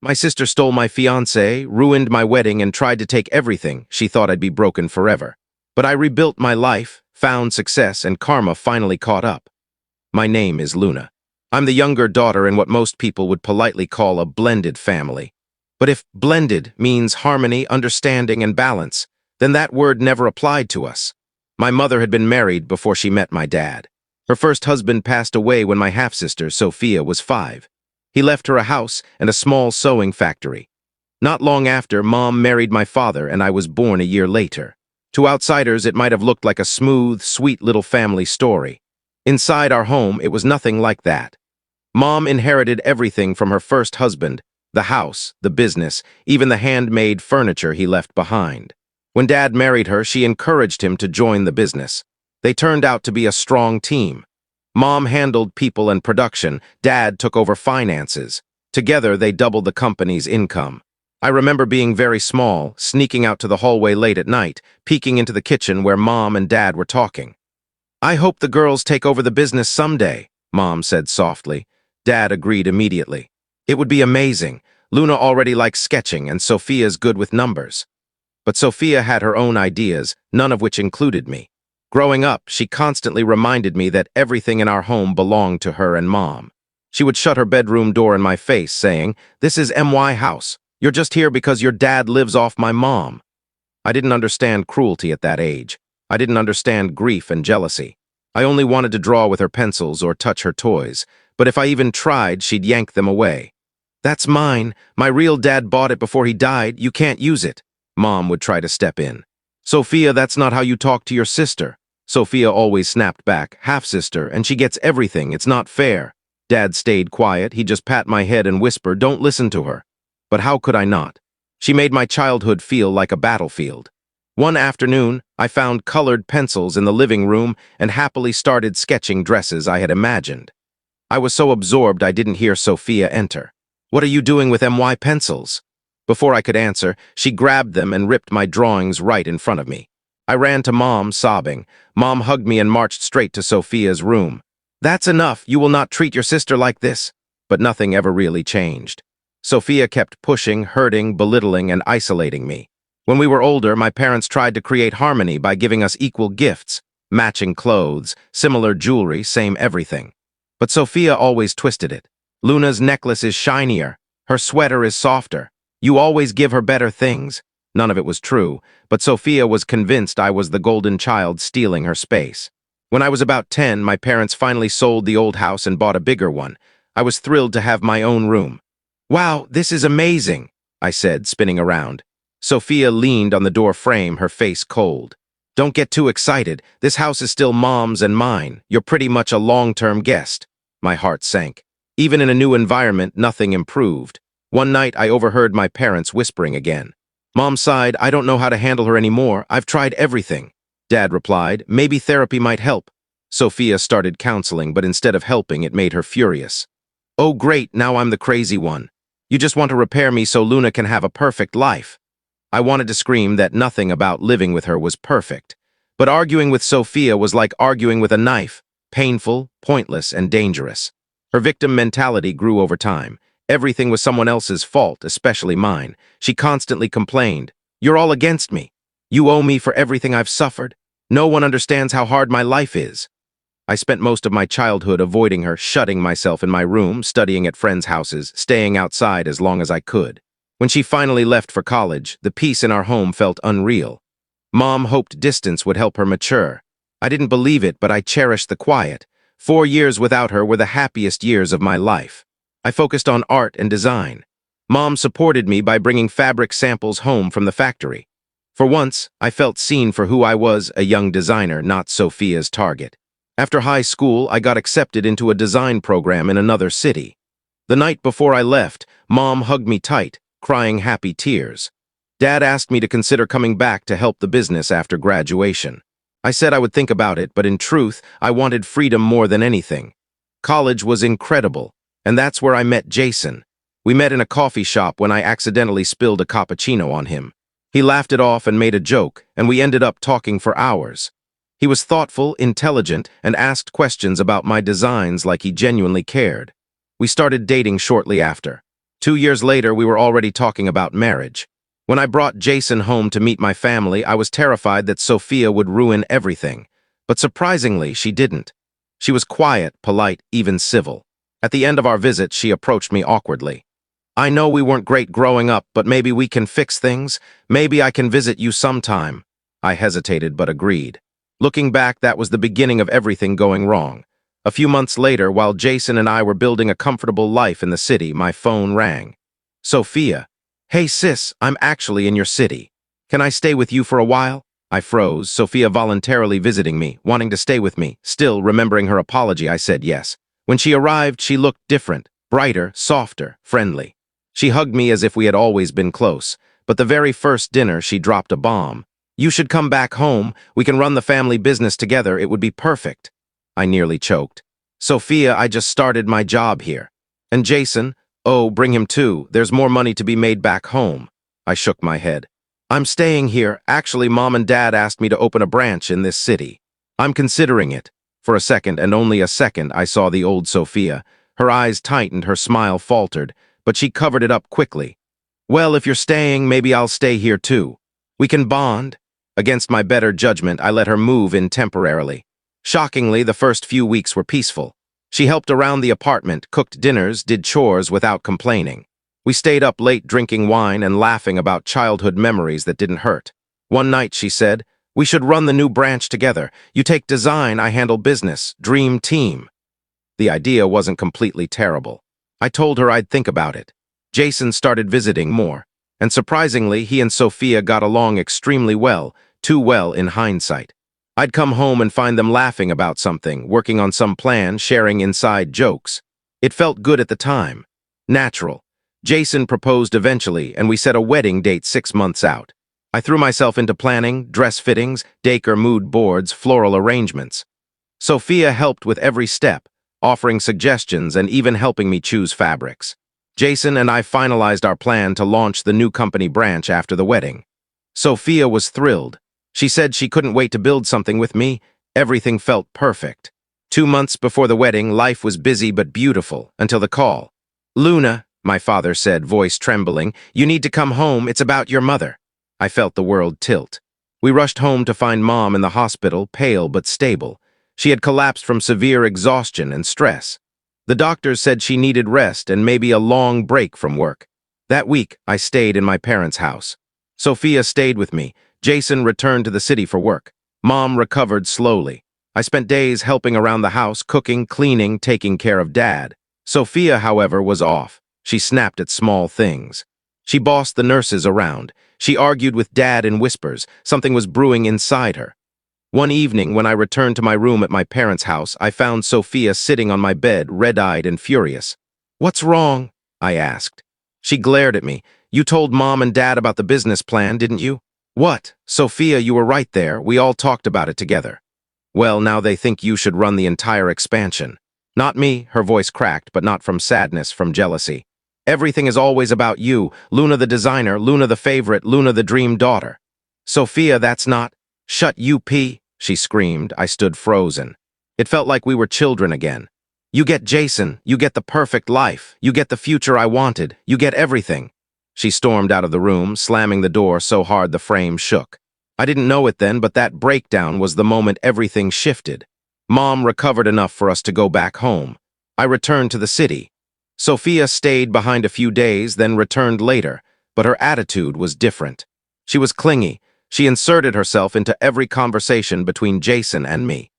My sister stole my fiancé, ruined my wedding, and tried to take everything. She thought I'd be broken forever. But I rebuilt my life, found success, and karma finally caught up. My name is Luna. I'm the younger daughter in what most people would politely call a blended family. But if blended means harmony, understanding, and balance, then that word never applied to us. My mother had been married before she met my dad. Her first husband passed away when my half-sister, Sophia, was 5. He left her a house and a small sewing factory. Not long after, Mom married my father, and I was born a year later. To outsiders, it might have looked like a smooth, sweet little family story. Inside our home, it was nothing like that. Mom inherited everything from her first husband, the house, the business, even the handmade furniture he left behind. When Dad married her, she encouraged him to join the business. They turned out to be a strong team. Mom handled people and production, Dad took over finances. Together, they doubled the company's income. I remember being very small, sneaking out to the hallway late at night, peeking into the kitchen where Mom and Dad were talking. "I hope the girls take over the business someday," Mom said softly. Dad agreed immediately. "It would be amazing. Luna already likes sketching, and Sophia's good with numbers." But Sophia had her own ideas, none of which included me. Growing up, she constantly reminded me that everything in our home belonged to her and Mom. She would shut her bedroom door in my face, saying, "This is MY house. You're just here because your dad lives off my mom." I didn't understand cruelty at that age. I didn't understand grief and jealousy. I only wanted to draw with her pencils or touch her toys, but if I even tried, she'd yank them away. "That's mine. My real dad bought it before he died. You can't use it." Mom would try to step in. "Sophia, that's not how you talk to your sister." Sophia always snapped back, "Half-sister, and she gets everything. It's not fair." Dad stayed quiet. He'd just pat my head and whisper, "Don't listen to her." But how could I not? She made my childhood feel like a battlefield. One afternoon, I found colored pencils in the living room and happily started sketching dresses I had imagined. I was so absorbed I didn't hear Sophia enter. "What are you doing with MY pencils?" Before I could answer, she grabbed them and ripped my drawings right in front of me. I ran to Mom, sobbing. Mom hugged me and marched straight to Sophia's room. "That's enough. You will not treat your sister like this." But nothing ever really changed. Sophia kept pushing, hurting, belittling, and isolating me. When we were older, my parents tried to create harmony by giving us equal gifts, matching clothes, similar jewelry, same everything. But Sophia always twisted it. "Luna's necklace is shinier. Her sweater is softer. You always give her better things." None of it was true, but Sophia was convinced I was the golden child stealing her space. When I was about 10, my parents finally sold the old house and bought a bigger one. I was thrilled to have my own room. "Wow, this is amazing," I said, spinning around. Sophia leaned on the door frame, her face cold. "Don't get too excited. This house is still Mom's and mine. You're pretty much a long-term guest." My heart sank. Even in a new environment, nothing improved. One night, I overheard my parents whispering again. Mom sighed, "I don't know how to handle her anymore. I've tried everything." Dad replied, "Maybe therapy might help." Sophia started counseling, but instead of helping, it made her furious. "Oh, great, now I'm the crazy one. You just want to repair me so Luna can have a perfect life." I wanted to scream that nothing about living with her was perfect. But arguing with Sophia was like arguing with a knife, painful, pointless, and dangerous. Her victim mentality grew over time. Everything was someone else's fault, especially mine. She constantly complained, "You're all against me. You owe me for everything I've suffered. No one understands how hard my life is." I spent most of my childhood avoiding her, shutting myself in my room, studying at friends' houses, staying outside as long as I could. When she finally left for college, the peace in our home felt unreal. Mom hoped distance would help her mature. I didn't believe it, but I cherished the quiet. 4 years without her were the happiest years of my life. I focused on art and design. Mom supported me by bringing fabric samples home from the factory. For once, I felt seen for who I was, a young designer, not Sophia's target. After high school, I got accepted into a design program in another city. The night before I left, Mom hugged me tight, crying happy tears. Dad asked me to consider coming back to help the business after graduation. I said I would think about it, but in truth, I wanted freedom more than anything. College was incredible, and that's where I met Jason. We met in a coffee shop when I accidentally spilled a cappuccino on him. He laughed it off and made a joke, and we ended up talking for hours. He was thoughtful, intelligent, and asked questions about my designs like he genuinely cared. We started dating shortly after. 2 years later, we were already talking about marriage. When I brought Jason home to meet my family, I was terrified that Sophia would ruin everything. But surprisingly, she didn't. She was quiet, polite, even civil. At the end of our visit, she approached me awkwardly. "I know we weren't great growing up, but maybe we can fix things. Maybe I can visit you sometime." I hesitated but agreed. Looking back, that was the beginning of everything going wrong. A few months later, while Jason and I were building a comfortable life in the city, my phone rang. "Sophia. Hey sis, I'm actually in your city. Can I stay with you for a while?" I froze, Sophia voluntarily visiting me, wanting to stay with me. Still, remembering her apology, I said yes. When she arrived, she looked different, brighter, softer, friendly. She hugged me as if we had always been close, but the very first dinner she dropped a bomb. "You should come back home. We can run the family business together. It would be perfect." I nearly choked. "Sophia, I just started my job here. And Jason, oh, bring him too. There's more money to be made back home." I shook my head. "I'm staying here. Actually, Mom and Dad asked me to open a branch in this city. I'm considering it." For a second, and only a second, I saw the old Sophia. Her eyes tightened, her smile faltered, but she covered it up quickly. "Well, if you're staying, maybe I'll stay here too. We can bond." Against my better judgment, I let her move in temporarily. Shockingly, the first few weeks were peaceful. She helped around the apartment, cooked dinners, did chores without complaining. We stayed up late drinking wine and laughing about childhood memories that didn't hurt. One night, she said, "We should run the new branch together. You take design, I handle business. Dream team." The idea wasn't completely terrible. I told her I'd think about it. Jason started visiting more, and surprisingly, he and Sophia got along extremely well, too well in hindsight. I'd come home and find them laughing about something, working on some plan, sharing inside jokes. It felt good at the time. Natural. Jason proposed eventually, and we set a wedding date 6 months out. I threw myself into planning, dress fittings, decor mood boards, floral arrangements. Sophia helped with every step, offering suggestions and even helping me choose fabrics. Jason and I finalized our plan to launch the new company branch after the wedding. Sophia was thrilled. She said she couldn't wait to build something with me. Everything felt perfect. 2 months before the wedding, life was busy but beautiful, until the call. "Luna," my father said, voice trembling, "you need to come home. It's about your mother." I felt the world tilt. We rushed home to find Mom in the hospital, pale but stable. She had collapsed from severe exhaustion and stress. The doctors said she needed rest and maybe a long break from work. That week, I stayed in my parents' house. Sophia stayed with me. Jason returned to the city for work. Mom recovered slowly. I spent days helping around the house, cooking, cleaning, taking care of Dad. Sophia, however, was off. She snapped at small things. She bossed the nurses around. She argued with Dad in whispers. Something was brewing inside her. One evening, when I returned to my room at my parents' house, I found Sophia sitting on my bed, red-eyed and furious. "What's wrong?" I asked. She glared at me. "You told Mom and Dad about the business plan, didn't you?" "What?" "Sophia, you were right there. We all talked about it together." "Well, now they think you should run the entire expansion." "Not me," her voice cracked, but not from sadness, from jealousy. "Everything is always about you. Luna the designer, Luna the favorite, Luna the dream daughter." "Sophia, that's not—" "Shut you, P," she screamed. I stood frozen. It felt like we were children again. "You get Jason, you get the perfect life, you get the future I wanted, you get everything." She stormed out of the room, slamming the door so hard the frame shook. I didn't know it then, but that breakdown was the moment everything shifted. Mom recovered enough for us to go back home. I returned to the city. Sophia stayed behind a few days, then returned later, but her attitude was different. She was clingy. She inserted herself into every conversation between Jason and me.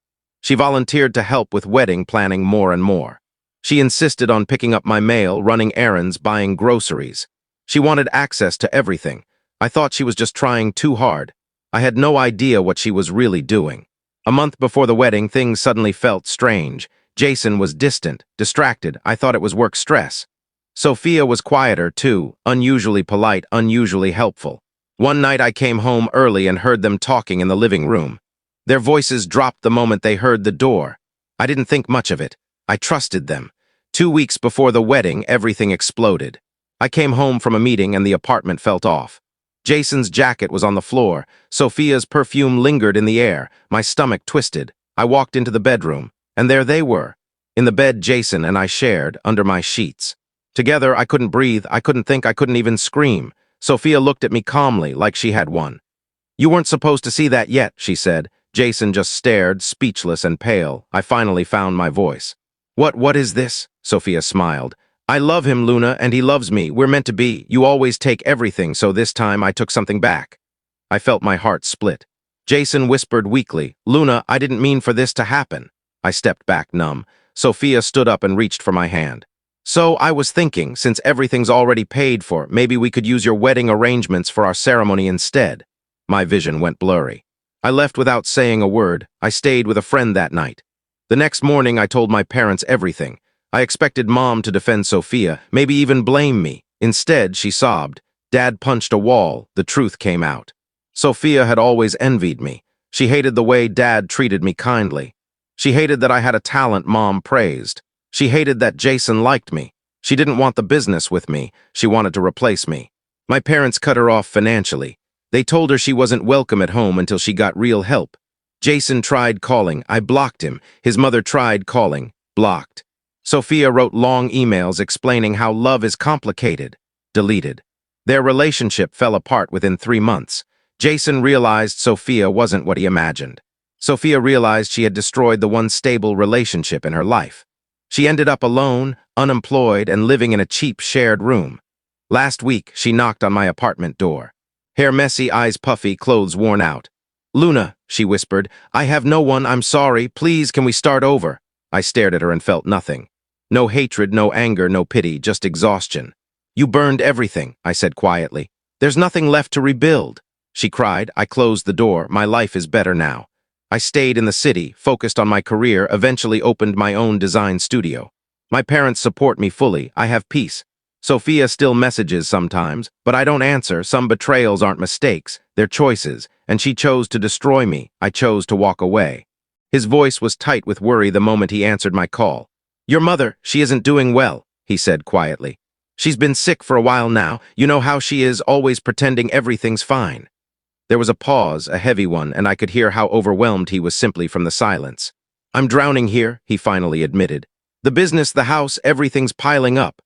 She volunteered to help with wedding planning more and more. She insisted on picking up my mail, running errands, buying groceries. She wanted access to everything. I thought she was just trying too hard. I had no idea what she was really doing. A month before the wedding, things suddenly felt strange. Jason was distant, distracted. I thought it was work stress. Sophia was quieter, too, unusually polite, unusually helpful. One night I came home early and heard them talking in the living room. Their voices dropped the moment they heard the door. I didn't think much of it. I trusted them. 2 weeks before the wedding, everything exploded. I came home from a meeting and the apartment felt off. Jason's jacket was on the floor. Sophia's perfume lingered in the air. My stomach twisted. I walked into the bedroom, and there they were. In the bed Jason and I shared, under my sheets. Together, I couldn't breathe, I couldn't think, I couldn't even scream. Sophia looked at me calmly, like she had won. You weren't supposed to see that yet, she said. Jason just stared, speechless and pale. I finally found my voice. What is this? Sophia smiled. I love him, Luna, and he loves me. We're meant to be. You always take everything, so this time I took something back. I felt my heart split. Jason whispered weakly, Luna, I didn't mean for this to happen. I stepped back, numb. Sophia stood up and reached for my hand. So I was thinking, since everything's already paid for, maybe we could use your wedding arrangements for our ceremony instead. My vision went blurry. I left without saying a word. I stayed with a friend that night. The next morning, I told my parents everything. I expected Mom to defend Sophia, maybe even blame me. Instead, she sobbed. Dad punched a wall. The truth came out. Sophia had always envied me. She hated the way Dad treated me kindly. She hated that I had a talent Mom praised. She hated that Jason liked me. She didn't want the business with me. She wanted to replace me. My parents cut her off financially. They told her she wasn't welcome at home until she got real help. Jason tried calling. I blocked him. His mother tried calling. Blocked. Sophia wrote long emails explaining how love is complicated. Deleted. Their relationship fell apart within 3 months. Jason realized Sophia wasn't what he imagined. Sophia realized she had destroyed the one stable relationship in her life. She ended up alone, unemployed, and living in a cheap shared room. Last week, she knocked on my apartment door. Hair messy, eyes puffy, clothes worn out. Luna, she whispered, I have no one, I'm sorry, please can we start over? I stared at her and felt nothing. No hatred, no anger, no pity, just exhaustion. You burned everything, I said quietly. There's nothing left to rebuild. She cried. I closed the door. My life is better now. I stayed in the city, focused on my career, eventually opened my own design studio. My parents support me fully. I have peace. Sophia still messages sometimes, but I don't answer. Some betrayals aren't mistakes, they're choices, and she chose to destroy me. I chose to walk away. His voice was tight with worry the moment he answered my call. Your mother, she isn't doing well, he said quietly. She's been sick for a while now. You know how she is, always pretending everything's fine. There was a pause, a heavy one, and I could hear how overwhelmed he was simply from the silence. I'm drowning here, he finally admitted. The business, the house, everything's piling up.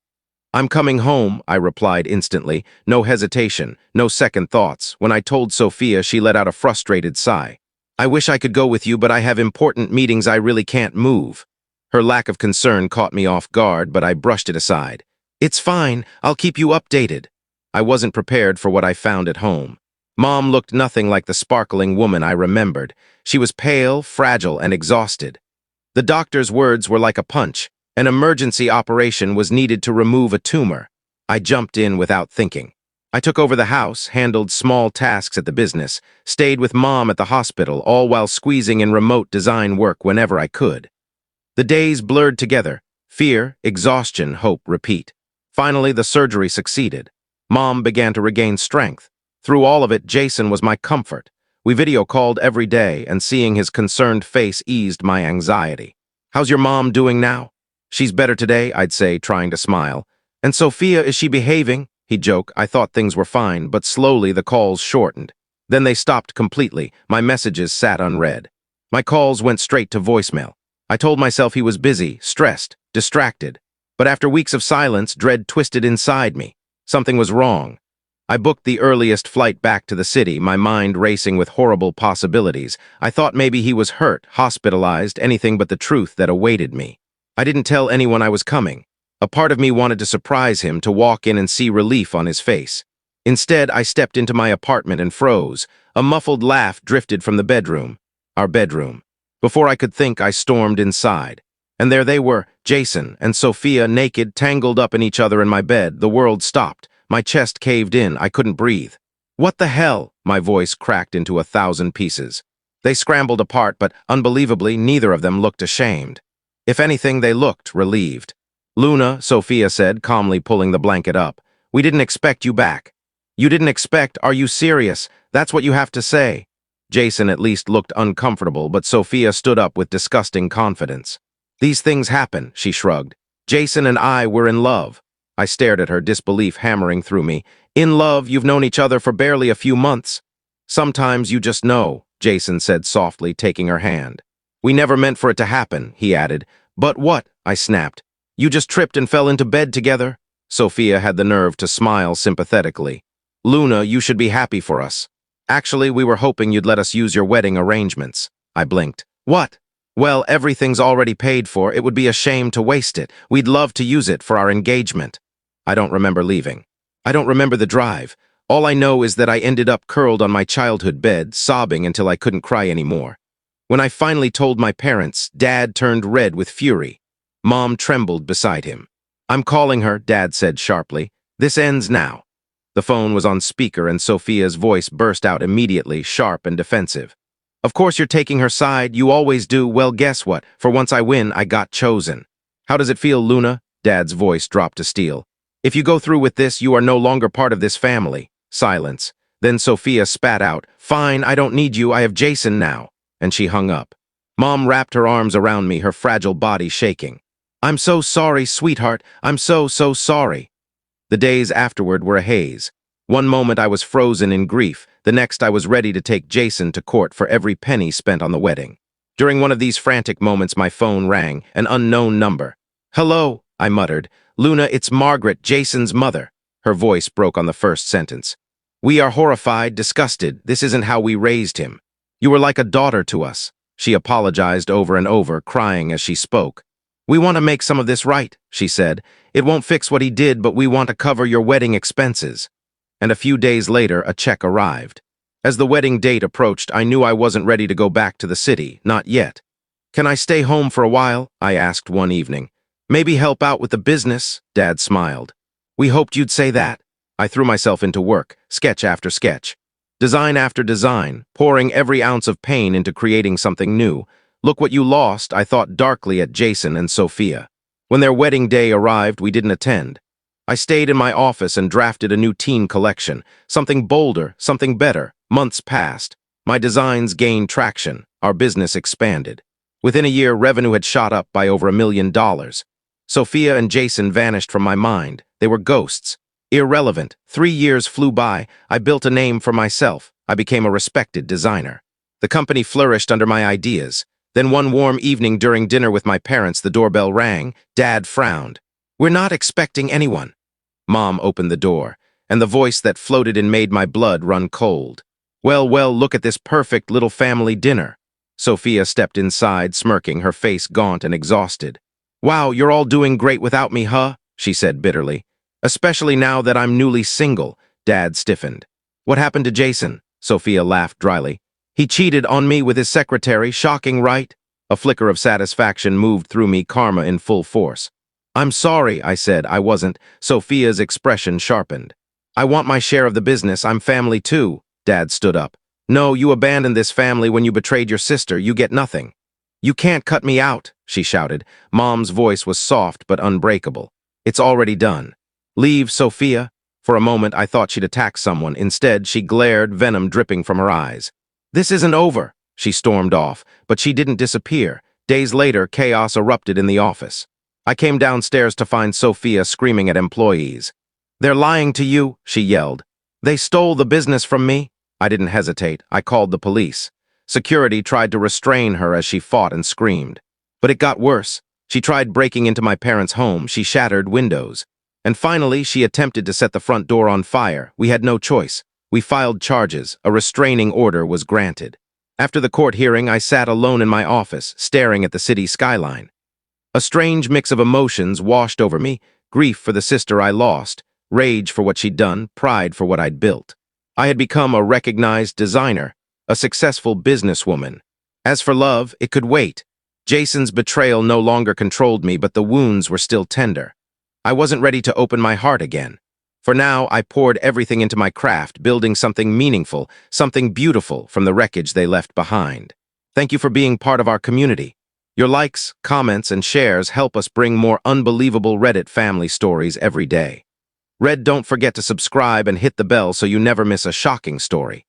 I'm coming home, I replied instantly, no hesitation, no second thoughts. When I told Sophia, she let out a frustrated sigh. I wish I could go with you, but I have important meetings I really can't move. Her lack of concern caught me off guard, but I brushed it aside. It's fine, I'll keep you updated. I wasn't prepared for what I found at home. Mom looked nothing like the sparkling woman I remembered. She was pale, fragile, and exhausted. The doctor's words were like a punch. An emergency operation was needed to remove a tumor. I jumped in without thinking. I took over the house, handled small tasks at the business, stayed with Mom at the hospital, all while squeezing in remote design work whenever I could. The days blurred together. Fear, exhaustion, hope, repeat. Finally, the surgery succeeded. Mom began to regain strength. Through all of it, Jason was my comfort. We video called every day, and seeing his concerned face eased my anxiety. How's your mom doing now? She's better today, I'd say, trying to smile. And Sophia, is she behaving? He'd joke. I thought things were fine, but slowly the calls shortened. Then they stopped completely. My messages sat unread. My calls went straight to voicemail. I told myself he was busy, stressed, distracted. But after weeks of silence, dread twisted inside me. Something was wrong. I booked the earliest flight back to the city, my mind racing with horrible possibilities. I thought maybe he was hurt, hospitalized, anything but the truth that awaited me. I didn't tell anyone I was coming. A part of me wanted to surprise him, to walk in and see relief on his face. Instead, I stepped into my apartment and froze. A muffled laugh drifted from the bedroom. Our bedroom. Before I could think, I stormed inside. And there they were, Jason and Sophia, naked, tangled up in each other in my bed. The world stopped. My chest caved in. I couldn't breathe. What the hell? My voice cracked into 1,000 pieces. They scrambled apart, but unbelievably, neither of them looked ashamed. If anything, they looked relieved. Luna, Sophia said, calmly pulling the blanket up. We didn't expect you back. You didn't expect? Are you serious? That's what you have to say. Jason at least looked uncomfortable, but Sophia stood up with disgusting confidence. These things happen, she shrugged. Jason and I were in love. I stared at her, disbelief hammering through me. In love? You've known each other for barely a few months. Sometimes you just know, Jason said softly, taking her hand. We never meant for it to happen, he added. But what? I snapped. You just tripped and fell into bed together. Sophia had the nerve to smile sympathetically. Luna, you should be happy for us. Actually, we were hoping you'd let us use your wedding arrangements. I blinked. What? Well, everything's already paid for. It would be a shame to waste it. We'd love to use it for our engagement. I don't remember leaving. I don't remember the drive. All I know is that I ended up curled on my childhood bed, sobbing until I couldn't cry anymore. When I finally told my parents, Dad turned red with fury. Mom trembled beside him. I'm calling her, Dad said sharply. This ends now. The phone was on speaker and Sophia's voice burst out immediately, sharp and defensive. Of course you're taking her side, you always do. Well, guess what? For once I win, I got chosen. How does it feel, Luna? Dad's voice dropped to steel. If you go through with this, you are no longer part of this family. Silence. Then Sophia spat out, Fine, I don't need you, I have Jason now. And she hung up. Mom wrapped her arms around me, her fragile body shaking. I'm so sorry, sweetheart. I'm so sorry. The days afterward were a haze. One moment I was frozen in grief, the next I was ready to take Jason to court for every penny spent on the wedding. During one of these frantic moments, my phone rang, an unknown number. Hello, I muttered. Luna, it's Margaret, Jason's mother. Her voice broke on the first sentence. We are horrified, disgusted. This isn't how we raised him. You were like a daughter to us. She apologized over and over, crying as she spoke. We want to make some of this right, she said. It won't fix what he did, but we want to cover your wedding expenses. And a few days later, a check arrived. As the wedding date approached, I knew I wasn't ready to go back to the city, not yet. Can I stay home for a while? I asked one evening. Maybe help out with the business, Dad smiled. We hoped you'd say that. I threw myself into work, sketch after sketch. Design after design, pouring every ounce of pain into creating something new. Look what you lost, I thought darkly at Jason and Sophia. When their wedding day arrived, we didn't attend. I stayed in my office and drafted a new teen collection, something bolder, something better. Months passed. My designs gained traction. Our business expanded. Within a year, revenue had shot up by over $1 million. Sophia and Jason vanished from my mind. They were ghosts. Irrelevant. 3 years flew by. I built a name for myself. I became a respected designer. The company flourished under my ideas. Then one warm evening during dinner with my parents, the doorbell rang. Dad frowned. We're not expecting anyone. Mom opened the door, and the voice that floated in made my blood run cold. Well, look at this perfect little family dinner. Sophia stepped inside, smirking, her face gaunt and exhausted. Wow, you're all doing great without me, huh? She said bitterly. Especially now that I'm newly single. Dad stiffened. What happened to Jason? Sophia laughed dryly. He cheated on me with his secretary, shocking, right? A flicker of satisfaction moved through me, karma in full force. I'm sorry, I said. I wasn't. Sophia's expression sharpened. I want my share of the business. I'm family too. Dad stood up. No, you abandoned this family when you betrayed your sister. You get nothing. You can't cut me out, she shouted. Mom's voice was soft but unbreakable. It's already done. Leave, Sophia. For a moment, I thought she'd attack someone. Instead, she glared, venom dripping from her eyes. This isn't over. She stormed off, but she didn't disappear. Days later, chaos erupted in the office. I came downstairs to find Sophia screaming at employees. They're lying to you, she yelled. They stole the business from me. I didn't hesitate. I called the police. Security tried to restrain her as she fought and screamed. But it got worse. She tried breaking into my parents' home. She shattered windows. And finally, she attempted to set the front door on fire. We had no choice. We filed charges. A restraining order was granted. After the court hearing, I sat alone in my office, staring at the city skyline. A strange mix of emotions washed over me, grief for the sister I lost, rage for what she'd done, pride for what I'd built. I had become a recognized designer, a successful businesswoman. As for love, it could wait. Jason's betrayal no longer controlled me, but the wounds were still tender. I wasn't ready to open my heart again. For now, I poured everything into my craft, building something meaningful, something beautiful from the wreckage they left behind. Thank you for being part of our community. Your likes, comments, and shares help us bring more unbelievable Reddit family stories every day. Don't forget to subscribe and hit the bell so you never miss a shocking story.